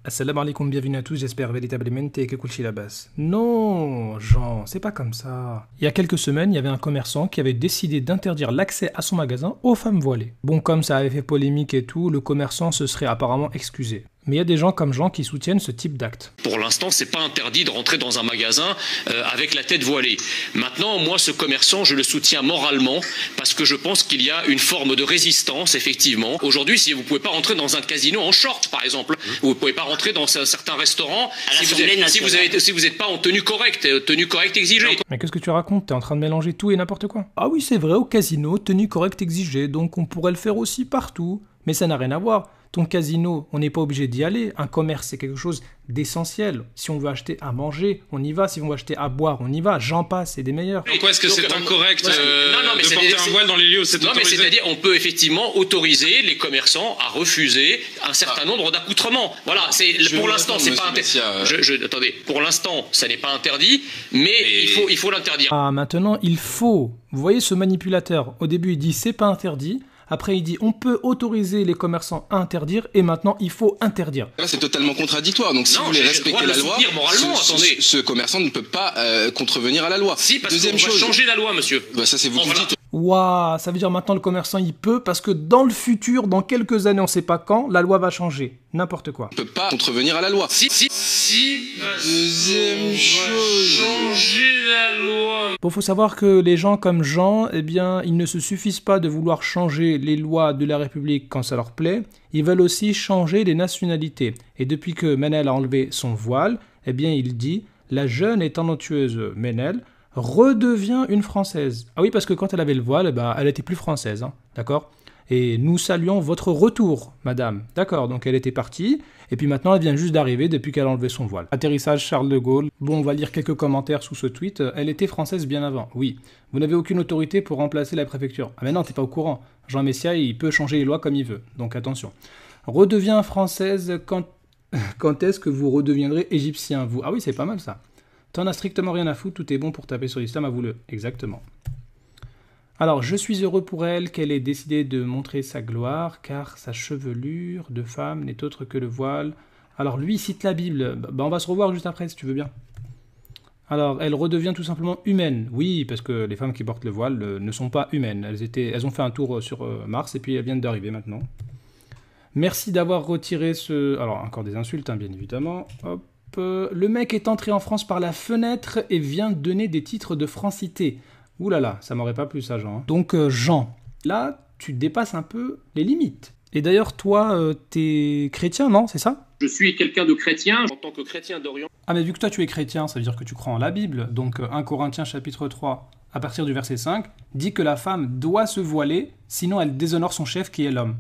Assalamu alaikum, bienvenue à tous, j'espère véritablement que kulchi la base. Non, Jean, c'est pas comme ça. Il y a quelques semaines, il y avait un commerçant qui avait décidé d'interdire l'accès à son magasin aux femmes voilées. Bon, comme ça avait fait polémique et tout, le commerçant se serait apparemment excusé. Mais il y a des gens comme Jean qui soutiennent ce type d'acte. Pour l'instant, c'est pas interdit de rentrer dans un magasin avec la tête voilée. Maintenant, moi, ce commerçant, je le soutiens moralement parce que je pense qu'il y a une forme de résistance, effectivement. Aujourd'hui, si vous pouvez pas rentrer dans un casino en short, par exemple, vous pouvez pas rentrer dans certains restaurants si vous n'êtes pas en tenue correcte exigée. Mais qu'est-ce que tu racontes? T'es en train de mélanger tout et n'importe quoi. Ah oui, c'est vrai, au casino, tenue correcte exigée, donc on pourrait le faire aussi partout. Mais ça n'a rien à voir. Ton casino, on n'est pas obligé d'y aller. Un commerce, c'est quelque chose d'essentiel. Si on veut acheter à manger, on y va. Si on veut acheter à boire, on y va. J'en passe, c'est des meilleurs. Pourquoi est-ce que c'est incorrect de porter un voile dans les lieux où c'est autorisé? Non, mais c'est-à-dire, on peut effectivement autoriser les commerçants à refuser un certain nombre d'accoutrements. Voilà, pour l'instant, c'est pas interdit. Attendez, pour l'instant, ça n'est pas interdit, mais il faut l'interdire. Ah, maintenant, il faut. Vous voyez ce manipulateur. Au début, il dit c'est pas interdit. Après, il dit on peut autoriser les commerçants à interdire et maintenant il faut interdire. Là, c'est totalement contradictoire. Donc, si vous voulez respecter la loi, ce commerçant ne peut pas contrevenir à la loi. Si, parce qu'on va changer la loi, monsieur. Bah, ça, c'est vous qui le dites. Waouh, ça veut dire maintenant le commerçant il peut parce que dans le futur, dans quelques années, on sait pas quand, la loi va changer. N'importe quoi. Il ne peut pas contrevenir à la loi. Deuxième chose, changer la loi. Bon, faut savoir que les gens comme Jean, eh bien, ils ne se suffisent pas de vouloir changer les lois de la République quand ça leur plaît, ils veulent aussi changer les nationalités. Et depuis que Menel a enlevé son voile, eh bien, il dit « La jeune et talentueuse Menel redevient une Française. » Ah oui, parce que quand elle avait le voile, eh ben, elle était plus française, hein, d'accord ? Et nous saluons votre retour, madame. D'accord, donc elle était partie, et puis maintenant elle vient juste d'arriver depuis qu'elle a enlevé son voile. Atterrissage Charles de Gaulle. Bon, on va lire quelques commentaires sous ce tweet. Elle était française bien avant, oui. Vous n'avez aucune autorité pour remplacer la préfecture. Ah mais non, t'es pas au courant. Jean Messia, il peut changer les lois comme il veut, donc attention. Redevient française quand est-ce que vous redeviendrez égyptien, vous? Ah oui, c'est pas mal ça. T'en as strictement rien à foutre, tout est bon pour taper sur l'islam, avoue-le. Exactement. Alors, je suis heureux pour elle qu'elle ait décidé de montrer sa gloire, car sa chevelure de femme n'est autre que le voile. Alors, lui, il cite la Bible. Bah, on va se revoir juste après, si tu veux bien. Alors, elle redevient tout simplement humaine. Oui, parce que les femmes qui portent le voile ne sont pas humaines. Elles ont fait un tour sur Mars, et puis elles viennent d'arriver maintenant. Merci d'avoir retiré ce... Alors, encore des insultes, hein, bien évidemment. Hop. Le mec est entré en France par la fenêtre et vient donner des titres de francité. Ouh là là, ça m'aurait pas plu ça, Jean. Donc Jean, là, tu dépasses un peu les limites. Et d'ailleurs, toi, t'es chrétien, non? C'est ça? Je suis quelqu'un de chrétien, en tant que chrétien d'Orient. Ah mais vu que toi tu es chrétien, ça veut dire que tu crois en la Bible. Donc 1 Corinthiens chapitre 3, à partir du verset 5, dit que la femme doit se voiler, sinon elle déshonore son chef qui est l'homme.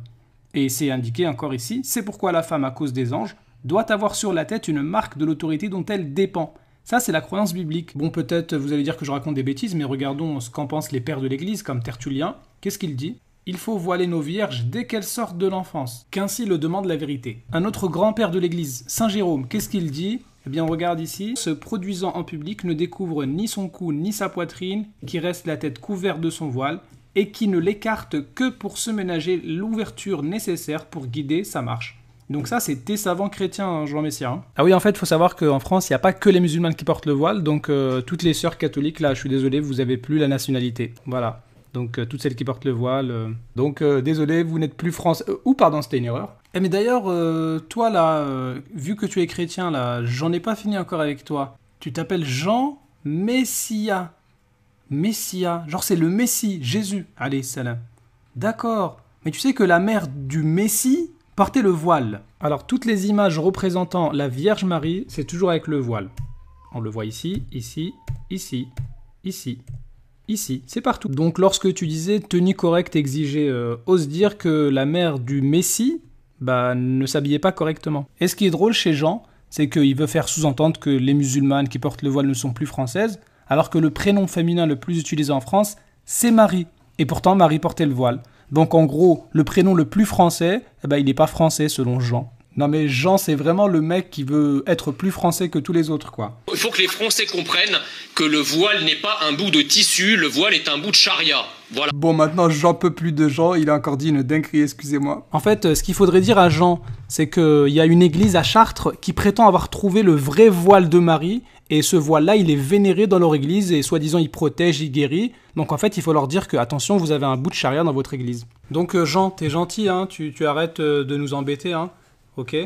Et c'est indiqué encore ici, c'est pourquoi la femme, à cause des anges, doit avoir sur la tête une marque de l'autorité dont elle dépend. Ça, c'est la croyance biblique. Bon, peut-être vous allez dire que je raconte des bêtises, mais regardons ce qu'en pensent les pères de l'Église, comme Tertullien. Qu'est-ce qu'il dit? Il faut voiler nos vierges dès qu'elles sortent de l'enfance, qu'ainsi le demande la vérité. Un autre grand-père de l'Église, Saint Jérôme, qu'est-ce qu'il dit? Eh bien, on regarde ici. Se produisant en public ne découvre ni son cou ni sa poitrine, qui reste la tête couverte de son voile, et qui ne l'écarte que pour se ménager l'ouverture nécessaire pour guider sa marche. Donc ça, c'est tes savants chrétiens, hein, Jean Messia. Hein. Ah oui, en fait, il faut savoir qu'en France, il n'y a pas que les musulmanes qui portent le voile, donc toutes les sœurs catholiques, là, je suis désolé, vous n'avez plus la nationalité. Voilà. Donc toutes celles qui portent le voile. Donc désolé, vous n'êtes plus français. Ou pardon, c'était une erreur. Eh mais d'ailleurs, toi là, vu que tu es chrétien, là, j'en ai pas fini encore avec toi. Tu t'appelles Jean Messia. Messia, genre c'est le Messie, Jésus. Allez, salam. D'accord. Mais tu sais que la mère du Messie portait le voile. Alors, toutes les images représentant la Vierge Marie, c'est toujours avec le voile. On le voit ici, ici, ici, ici, ici. C'est partout. Donc, lorsque tu disais tenue correcte exigée, ose dire que la mère du Messie ne s'habillait pas correctement. Et ce qui est drôle chez Jean, c'est qu'il veut faire sous-entendre que les musulmanes qui portent le voile ne sont plus françaises, alors que le prénom féminin le plus utilisé en France, c'est Marie. Et pourtant, Marie portait le voile. Donc en gros, le prénom le plus français, il n'est pas français selon Jean. Non mais Jean, c'est vraiment le mec qui veut être plus français que tous les autres, quoi. Il faut que les Français comprennent que le voile n'est pas un bout de tissu, le voile est un bout de charia. Voilà. Bon, maintenant, j'en peux plus de Jean, il a encore dit une dinguerie, excusez-moi. En fait, ce qu'il faudrait dire à Jean, c'est qu'il y a une église à Chartres qui prétend avoir trouvé le vrai voile de Marie, et ce voile-là, il est vénéré dans leur église, et soi-disant, il protège, il guérit. Donc en fait, il faut leur dire que, attention, vous avez un bout de charia dans votre église. Donc Jean, t'es gentil, hein, tu arrêtes de nous embêter, hein, ok ?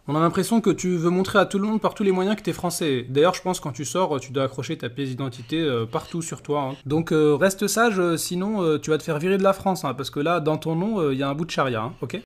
On a l'impression que tu veux montrer à tout le monde par tous les moyens que t'es français. D'ailleurs, je pense que quand tu sors, tu dois accrocher ta pièce d'identité partout sur toi. Hein. Donc reste sage, sinon tu vas te faire virer de la France, hein, parce que là, dans ton nom, il y a un bout de charia, hein, ok ?